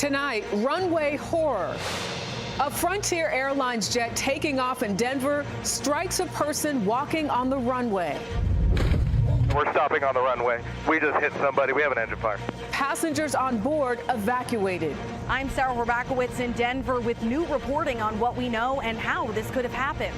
Tonight, runway horror. A Frontier Airlines jet taking off in Denver strikes a person walking on the runway. We're stopping on the runway. We just hit somebody. We have an engine fire. Passengers on board evacuated. I'm Sarah Rabakowitz in Denver with new reporting on what we know and how this could have happened.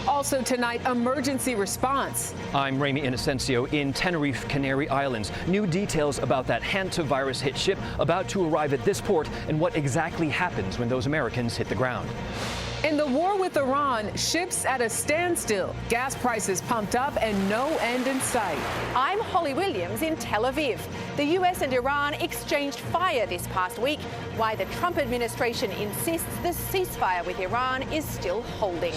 Also tonight, emergency response. I'm Ramy Inocencio in Tenerife, Canary Islands. New details about that hantavirus hit ship about to arrive at this port and what exactly happens when those Americans hit the ground. In the war with Iran, ships at a standstill. Gas prices pumped up and no end in sight. I'm Holly Williams in Tel Aviv. The U.S. and Iran exchanged fire this past week, why the Trump administration insists the ceasefire with Iran is still holding.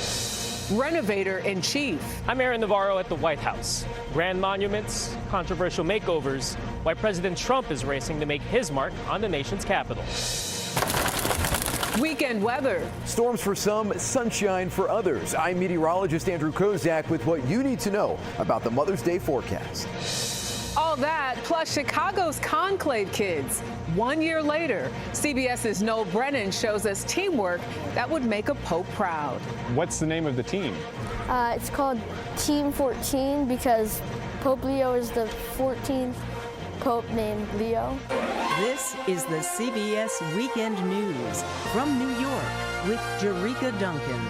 Renovator in chief. I'm Aaron Navarro at the White House. Grand monuments, controversial makeovers, why President Trump is racing to make his mark on the nation's capital. Weekend weather. Storms for some, sunshine for others. I'm meteorologist Andrew Kozak with what you need to know about the Mother's Day forecast. All that, plus Chicago's conclave kids. 1 year later, CBS's Noel Brennan shows us teamwork that would make a pope proud. What's the name of the team? It's called Team 14 because Pope Leo is the 14th pope named Leo. This is the CBS Weekend News from New York with Jerika Duncan.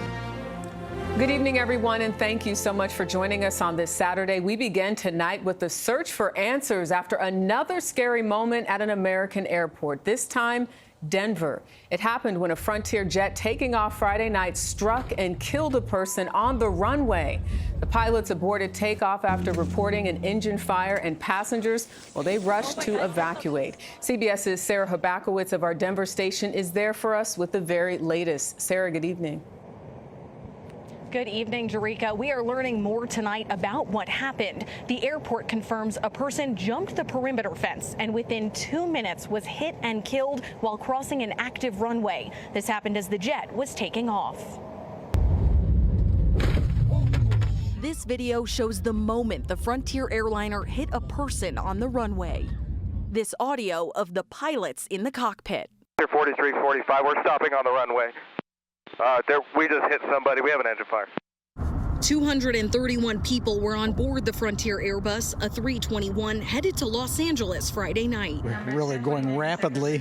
Good evening, everyone, and thank you so much for joining us on this Saturday. We begin tonight with the search for answers after another scary moment at an American airport, this time Denver. It happened when a Frontier jet taking off Friday night struck and killed a person on the runway. The pilots aborted takeoff after reporting an engine fire, and passengers, well, they rushed to evacuate. CBS's Sarah Rabakowitz of our Denver station is there for us with the very latest. Sarah, good evening. Good evening, Jerika. We are learning more tonight about what happened. The airport confirms a person jumped the perimeter fence and within 2 minutes was hit and killed while crossing an active runway. This happened as the jet was taking off. This video shows the moment the Frontier airliner hit a person on the runway. This audio of the pilots in the cockpit. 4345, we're stopping on the runway. We just hit somebody. We have an engine fire. 231 people were on board the Frontier Airbus, a 321, headed to Los Angeles Friday night. We're really going rapidly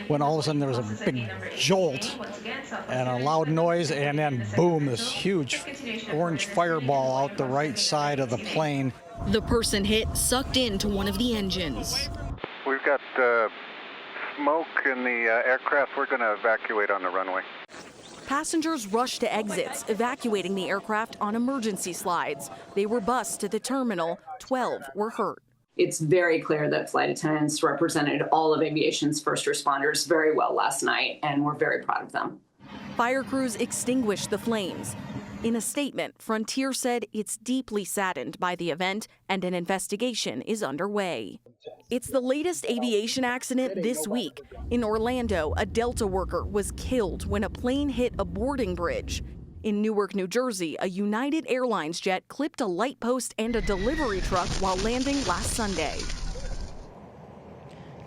when all of a sudden there was a big jolt and a loud noise, and then boom, this huge orange fireball out the right side of the plane. The person hit sucked into one of the engines. We've got smoke in the aircraft. We're going to evacuate on the runway. Passengers rushed to exits, evacuating the aircraft on emergency slides. They were bused to the terminal. 12 were hurt. It's very clear that flight attendants represented all of aviation's first responders very well last night, and we're very proud of them. Fire crews extinguished the flames. In a statement, Frontier said it's deeply saddened by the event and an investigation is underway. It's the latest aviation accident this week. In Orlando, a Delta worker was killed when a plane hit a boarding bridge. In Newark, New Jersey, a United Airlines jet clipped a light post and a delivery truck while landing last Sunday.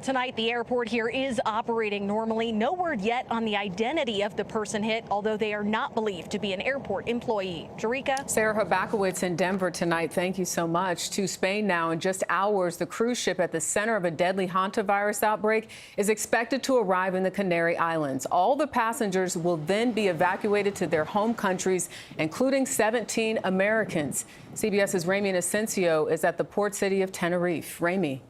Tonight, the airport here is operating normally. No word yet on the identity of the person hit, although they are not believed to be an airport employee. Jerika? Sarah Rabakowitz in Denver tonight. Thank you so much. To Spain now. In just hours, the cruise ship at the center of a deadly hantavirus outbreak is expected to arrive in the Canary Islands. All the passengers will then be evacuated to their home countries, including 17 Americans. CBS's Ramy Inocencio is at the port city of Tenerife. Ramy.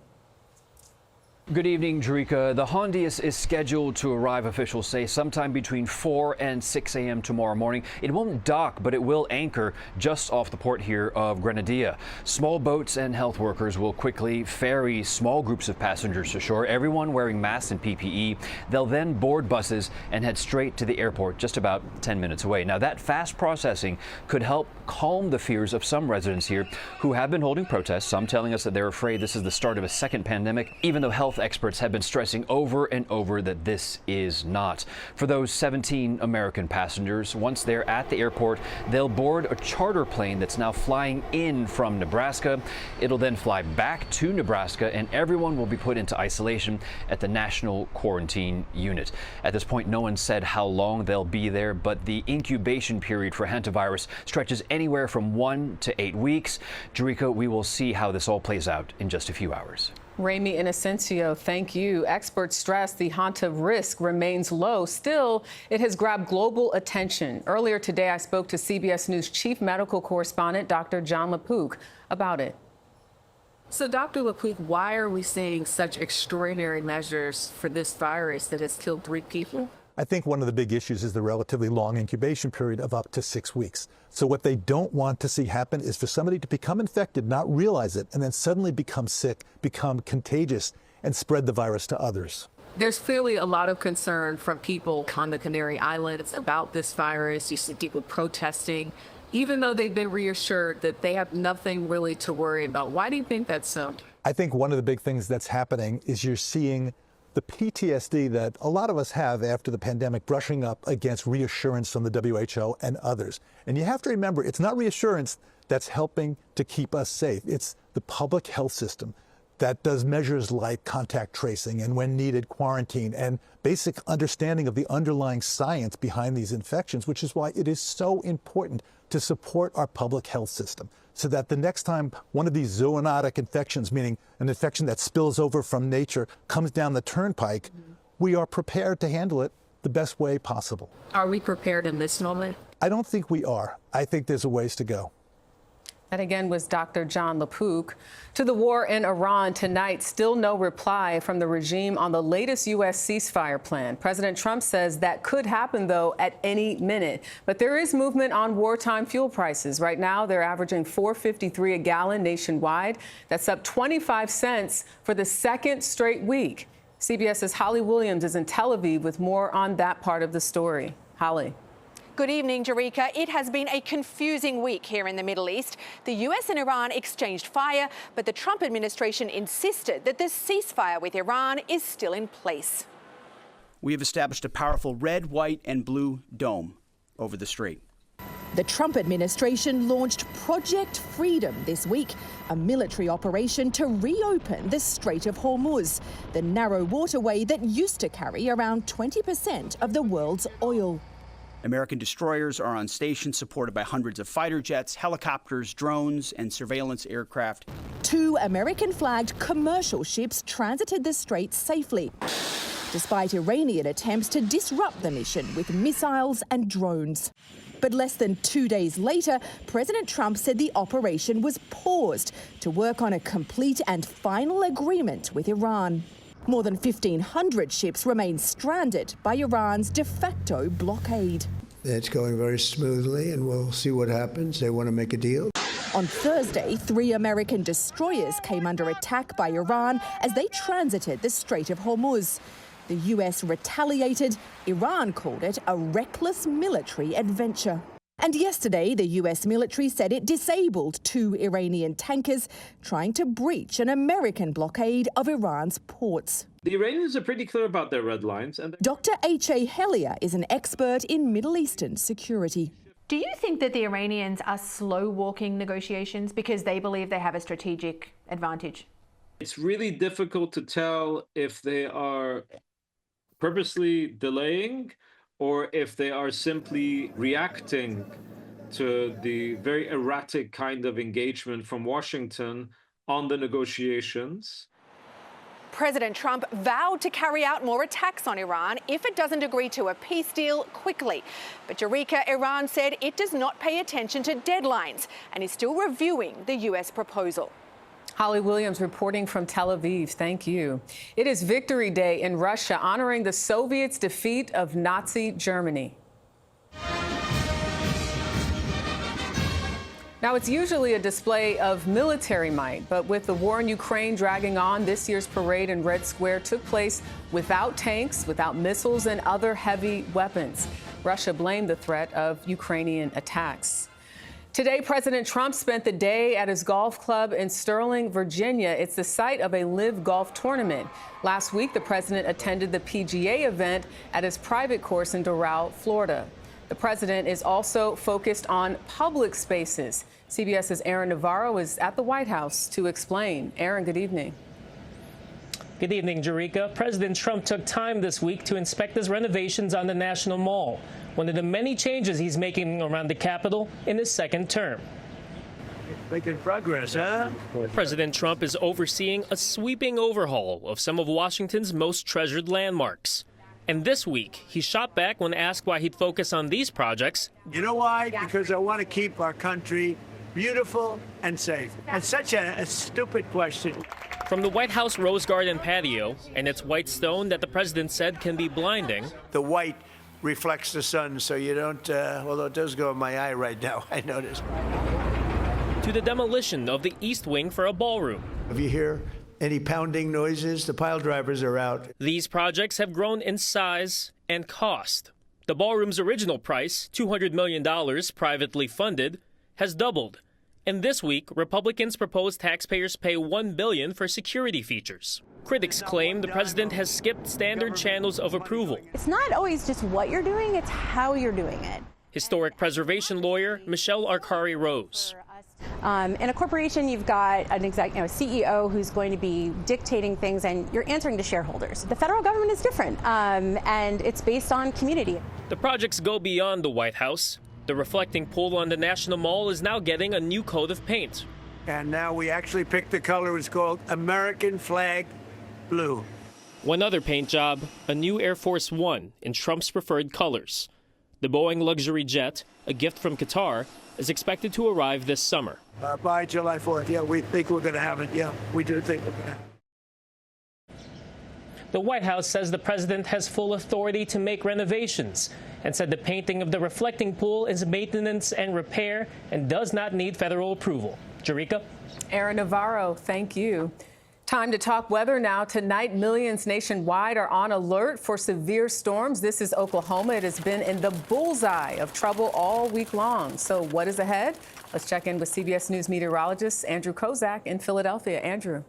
Good evening, Jerika. The Hondius is scheduled to arrive, officials say, sometime between 4 and 6 a.m. tomorrow morning. It won't dock, but it will anchor just off the port here of Granadilla. Small boats and health workers will quickly ferry small groups of passengers to shore, everyone wearing masks and PPE. They'll then board buses and head straight to the airport just about 10 minutes away. Now, that fast processing could help calm the fears of some residents here who have been holding protests, some telling us that they're afraid this is the start of a second pandemic, even though health health experts have been stressing over and over that this is not. For those 17 American passengers, once they're at the airport, they'll board a charter plane that's now flying in from Nebraska. It'll then fly back to Nebraska, and everyone will be put into isolation at the National Quarantine Unit. At this point, no one said how long they'll be there, but the incubation period for hantavirus stretches anywhere from 1 to 8 weeks. Jerika, we will see how this all plays out in just a few hours. Ramy Inocencio, thank you. Experts stress the Hanta risk remains low. Still, it has grabbed global attention. Earlier today, I spoke to CBS News chief medical correspondent Dr. John LaPook about it. So, Dr. LaPook, why are we seeing such extraordinary measures for this virus that has killed 3 people? I think one of the big issues is the relatively long incubation period of up to 6 weeks. So what they don't want to see happen is for somebody to become infected, not realize it, and then suddenly become sick, become contagious, and spread the virus to others. There's clearly a lot of concern from people on the Canary Islands about this virus. You see people protesting, even though they've been reassured that they have nothing really to worry about. Why do you think that's so? I think one of the big things that's happening is you're seeing the PTSD that a lot of us have after the pandemic brushing up against reassurance from the WHO and others. And you have to remember, it's not reassurance that's helping to keep us safe. It's the public health system that does measures like contact tracing and, when needed, quarantine and basic understanding of the underlying science behind these infections, which is why it is so important to support our public health system, so that the next time one of these zoonotic infections, meaning an infection that spills over from nature, comes down the turnpike, we are prepared to handle it the best way possible. Are we prepared in this moment? I don't think we are. I think there's a ways to go. That again was Dr. John LaPook. To the war in Iran tonight, still no reply from the regime on the latest U.S. ceasefire plan. President Trump says that could happen, though, at any minute. But there is movement on wartime fuel prices. Right now, they're averaging $4.53 a gallon nationwide. That's up 25 cents for the second straight week. CBS's Holly Williams is in Tel Aviv with more on that part of the story. Holly. Good evening, Jerika. It has been a confusing week here in the Middle East. The US and Iran exchanged fire, but the Trump administration insisted that the ceasefire with Iran is still in place. We have established a powerful red, white, and blue dome over the strait. The Trump administration launched Project Freedom this week, a military operation to reopen the Strait of Hormuz, the narrow waterway that used to carry around 20% of the world's oil. American destroyers are on station, supported by hundreds of fighter jets, helicopters, drones, and surveillance aircraft. 2 American-flagged commercial ships transited the strait safely, despite Iranian attempts to disrupt the mission with missiles and drones. But less than 2 days later, President Trump said the operation was paused to work on a complete and final agreement with Iran. More than 1,500 ships remain stranded by Iran's de facto blockade. It's going very smoothly, and we'll see what happens. They want to make a deal. On Thursday, 3 American destroyers came under attack by Iran as they transited the Strait of Hormuz. The U.S. retaliated. Iran called it a reckless military adventure. And yesterday, the U.S. military said it disabled 2 Iranian tankers trying to breach an American blockade of Iran's ports. The Iranians are pretty clear about their red lines. Dr. H.A. Hellier is an expert in Middle Eastern security. Do you think that the Iranians are slow-walking negotiations because they believe they have a strategic advantage? It's really difficult to tell if they are purposely delaying or if they are simply reacting to the very erratic kind of engagement from Washington on the negotiations. President Trump vowed to carry out more attacks on Iran if it doesn't agree to a peace deal quickly. But Jerika, Iran said it does not pay attention to deadlines and is still reviewing the U.S. proposal. Holly Williams reporting from Tel Aviv. Thank you. It is Victory Day in Russia, honoring the Soviets' defeat of Nazi Germany. Now, it's usually a display of military might, but with the war in Ukraine dragging on, this year's parade in Red Square took place without tanks, without missiles, and other heavy weapons. Russia blamed the threat of Ukrainian attacks. Today, President Trump spent the day at his golf club in Sterling, Virginia. It's the site of a live golf tournament. Last week, the president attended the PGA event at his private course in Doral, Florida. The president is also focused on public spaces. CBS's Aaron Navarro is at the White House to explain. Aaron, good evening. Good evening, Jerika. President Trump took time this week to inspect his renovations on the National Mall, one of the many changes he's making around the Capitol in his second term. Making progress, huh? President Trump is overseeing a sweeping overhaul of some of Washington's most treasured landmarks. And this week, he shot back when asked why he'd focus on these projects. You know why? Because I want to keep our country beautiful and safe. That's such a stupid question. From the White House Rose Garden patio and its white stone that the president said can be blinding. The white reflects the sun, so you don't, although it does go in my eye right now, I noticed. To the demolition of the East Wing for a ballroom. If you hear any pounding noises, the pile drivers are out. These projects have grown in size and cost. The ballroom's original price, $200 million, privately funded, has doubled. And this week, Republicans propose taxpayers pay $1 billion for security features. Critics claim the president has skipped standard channels of approval. It's not always just what you're doing, it's how you're doing it. Historic preservation lawyer Michelle Arcari Rose. In a corporation, you've got an CEO who's going to be dictating things, and you're answering to shareholders. The federal government is different, and it's based on community. The projects go beyond the White House. The reflecting pool on the National Mall is now getting a new coat of paint. And now we actually picked the color. It's called American Flag Blue. One other paint job, a new Air Force One in Trump's preferred colors. The Boeing luxury jet, a gift from Qatar, is expected to arrive this summer. By July 4th. Yeah, we think we're going to have it. Yeah, we do think we're going to have it. The White House says the president has full authority to make renovations and said the painting of the reflecting pool is maintenance and repair and does not need federal approval. Jerika? Aaron Navarro, thank you. Time to talk weather now. Tonight, millions nationwide are on alert for severe storms. This is Oklahoma. It has been in the bullseye of trouble all week long. So what is ahead? Let's check in with CBS News meteorologist Andrew Kozak in Philadelphia. Andrew.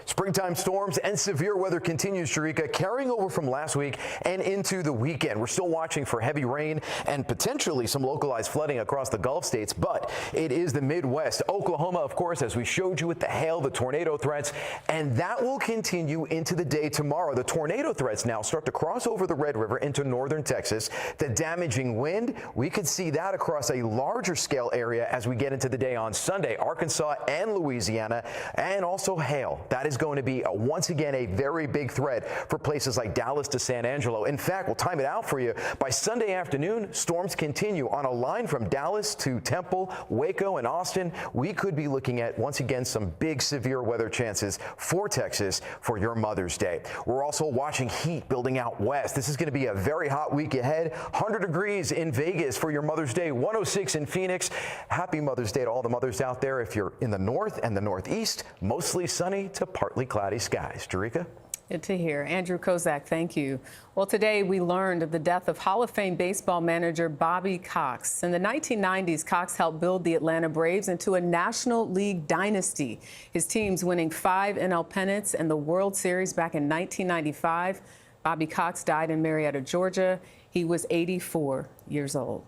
Springtime storms and severe weather continues, Jerika, carrying over from last week and into the weekend. We're still watching for heavy rain and potentially some localized flooding across the Gulf states, but it is the Midwest. Oklahoma, of course, as we showed you with the hail, the tornado threats, and that will continue into the day tomorrow. The tornado threats now start to cross over the Red River into northern Texas. The damaging wind, we could see that across a larger scale area as we get into the day on Sunday. Arkansas and Louisiana, and also hail. That is going to be once again a very big threat for places like Dallas to San Angelo. In fact, we'll time it out for you. By Sunday afternoon, storms continue on a line from Dallas to Temple, Waco, and Austin. We could be looking at, once again, some big severe weather chances for Texas for your Mother's Day. We're also watching heat building out west. This is going to be a very hot week ahead. 100 degrees in Vegas for your Mother's Day, 106 in Phoenix. Happy Mother's Day to all the mothers out there. If you're in the north and the northeast, mostly sunny to partly cloudy skies. Jerika? Good to hear. Andrew Kozak, thank you. Well, today we learned of the death of Hall of Fame baseball manager Bobby Cox. In the 1990s, Cox helped build the Atlanta Braves into a National League dynasty. His teams winning 5 NL pennants and the World Series back in 1995. Bobby Cox died in Marietta, Georgia. He was 84 years old.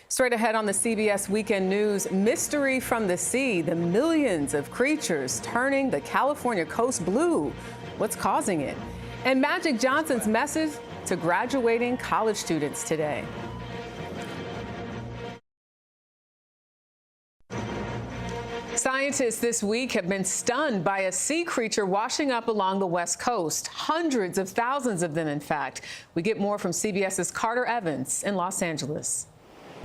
Straight ahead on the CBS Weekend News, mystery from the sea, the millions of creatures turning the California coast blue. What's causing it? And Magic Johnson's message to graduating college students today. Scientists this week have been stunned by a sea creature washing up along the West Coast. Hundreds of thousands of them, in fact. We get more from CBS's Carter Evans in Los Angeles.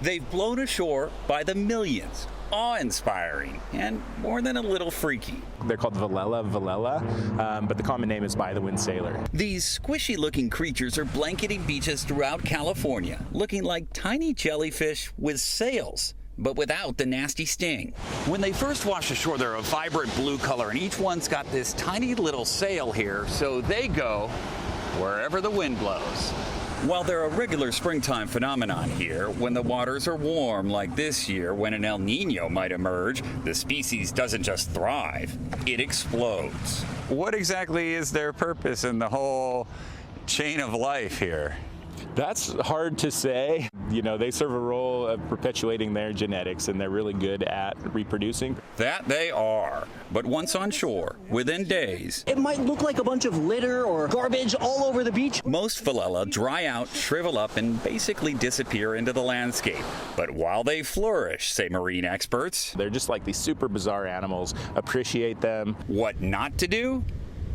They've blown ashore by the millions. Awe-inspiring and more than a little freaky. They're called Velella, but the common name is by-the-wind sailor. These squishy-looking creatures are blanketing beaches throughout California, looking like tiny jellyfish with sails, but without the nasty sting. When they first wash ashore, they're a vibrant blue color, and each one's got this tiny little sail here, so they go wherever the wind blows. While they're a regular springtime phenomenon here, when the waters are warm like this year, when an El Nino might emerge, the species doesn't just thrive, it explodes. What exactly is their purpose in the whole chain of life here? That's hard to say. You know, they serve a role of perpetuating their genetics, and they're really good at reproducing. That they are. But once on shore, within days, it might look like a bunch of litter or garbage all over the beach. Most philella dry out, shrivel up, and basically disappear into the landscape. But while they flourish, say marine experts, they're just like these super bizarre animals. Appreciate them. What not to do?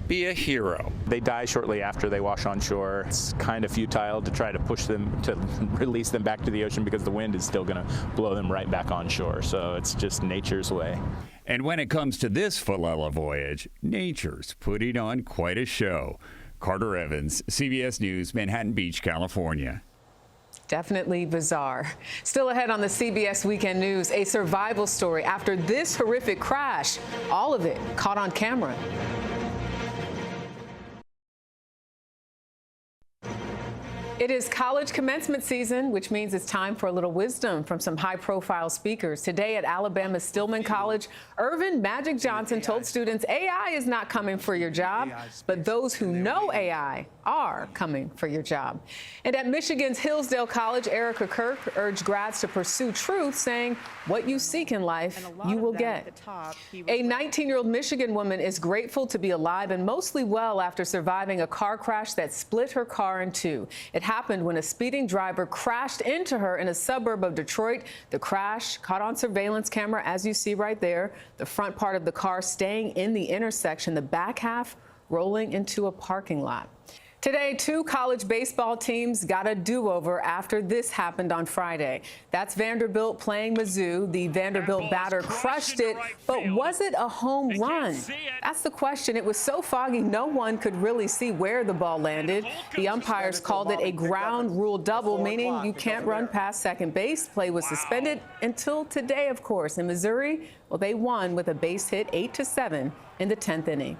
Be a hero. They die shortly after they wash on shore. It's kind of futile to try to push them, to release them back to the ocean, because the wind is still going to blow them right back on shore. So it's just nature's way. And when it comes to this philella voyage, nature's putting on quite a show. Carter Evans, CBS News, Manhattan Beach, California. Definitely bizarre. Still ahead on the CBS Weekend News, a survival story after this horrific crash. All of it caught on camera. It is college commencement season, which means it's time for a little wisdom from some high-profile speakers. Today at Alabama Stillman College, Irvin Magic Johnson told students AI is not coming for your job, but those who know AI are coming for your job. And at Michigan's Hillsdale College, Erica Kirk urged grads to pursue truth, saying, what you seek in life, you will get. A 19-year-old Michigan woman is grateful to be alive and mostly well after surviving a car crash that split her car in two. It happened when a speeding driver crashed into her in a suburb of Detroit. The crash caught on surveillance camera, as you see right there. The front part of the car staying in the intersection, the back half rolling into a parking lot. Today, 2 college baseball teams got a do-over after this happened on Friday. That's Vanderbilt playing Mizzou. The Vanderbilt batter crushed it, but was it a home run? That's the question. It was so foggy, no one could really see where the ball landed. The umpires called it a ground rule double, meaning you can't run past second base. Play was suspended until today, of course. In Missouri, well, they won with a base hit 8-7 in the 10th inning.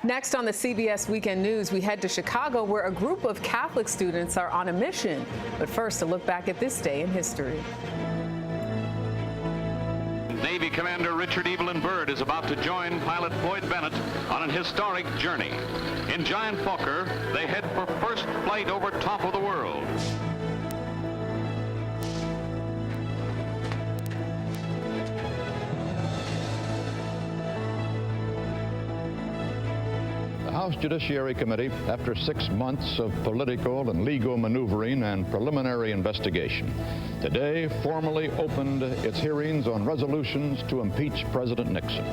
Next on the CBS Weekend News, we head to Chicago, where a group of Catholic students are on a mission. But first, a look back at this day in history. Navy Commander Richard Evelyn Byrd is about to join pilot Floyd Bennett on an historic journey. In Giant Fokker, they head for first flight over top of the world. The House Judiciary Committee, after 6 months of political and legal maneuvering and preliminary investigation, today formally opened its hearings on resolutions to impeach President Nixon.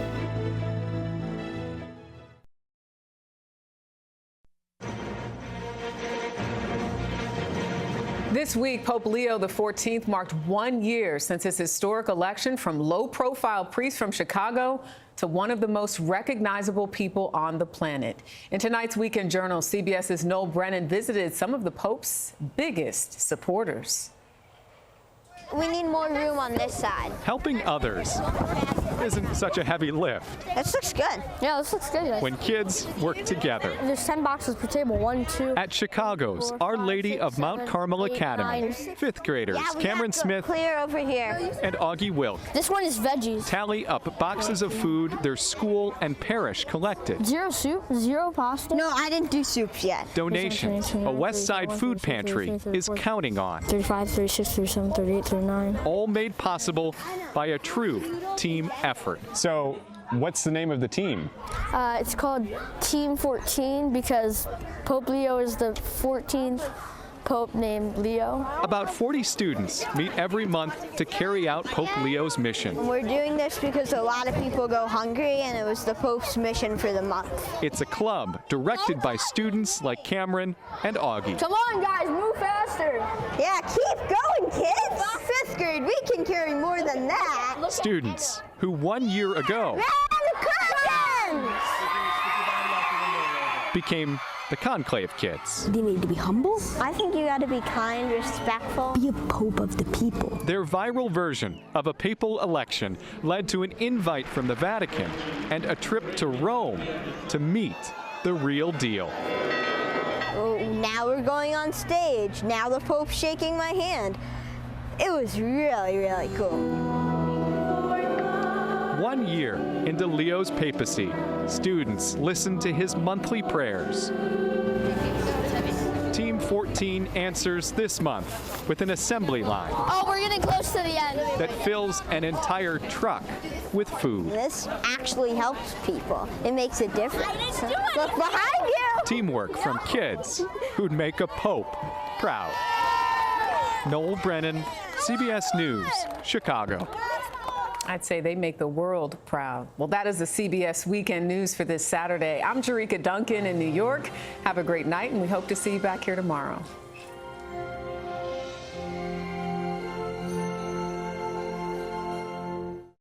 This week, Pope Leo XIV marked 1 year since his historic election from low-profile priest from Chicago to one of the most recognizable people on the planet. In tonight's Weekend Journal, CBS's Noel Brennan visited some of the Pope's biggest supporters. We need more room on this side. Helping others isn't such a heavy lift. This looks good. Yeah, this looks good. When kids work together. There's 10 boxes per table. 1, 2. At Chicago's Our Lady of Mount Carmel Academy, 5th graders Cameron Smith clear over here. and Augie Wilk. This one is veggies. Tally up boxes of food their school and parish collected. 0 soup, 0 pasta. No, I didn't do soups yet. Donations a West Side food pantry is counting on. 35, 36, 37, 38, 39. All made possible by a true team effort. So, what's the name of the team? It's called Team 14 because Pope Leo is the 14th Pope named Leo. About 40 students meet every month to carry out Pope Leo's mission. We're doing this because a lot of people go hungry, and it was the Pope's mission for the month. It's a club directed by students like Cameron and Augie. Come on, guys, move faster. Yeah, keep going, kids. 5th grade, we can carry more than that. Students who 1 year ago became the Conclave Kids. Do you need to be humble? I think you got to be kind, respectful. Be a pope of the people. Their viral version of a papal election led to an invite from the Vatican and a trip to Rome to meet the real deal. Now we're going on stage. Now the Pope's shaking my hand. It was really, really cool. 1 year into Leo's papacy, students listened to his monthly prayers. Team 14 answers this month with an assembly line. Oh, we're getting close to the end. That fills an entire truck with food. This actually helps people. It makes a difference. Look behind you! Teamwork from kids who'd make a pope proud. Noel Brennan, CBS News, Chicago. I'd say they make the world proud. Well, that is the CBS Weekend News for this Saturday. I'm Jerika Duncan in New York. Have a great night, and we hope to see you back here tomorrow.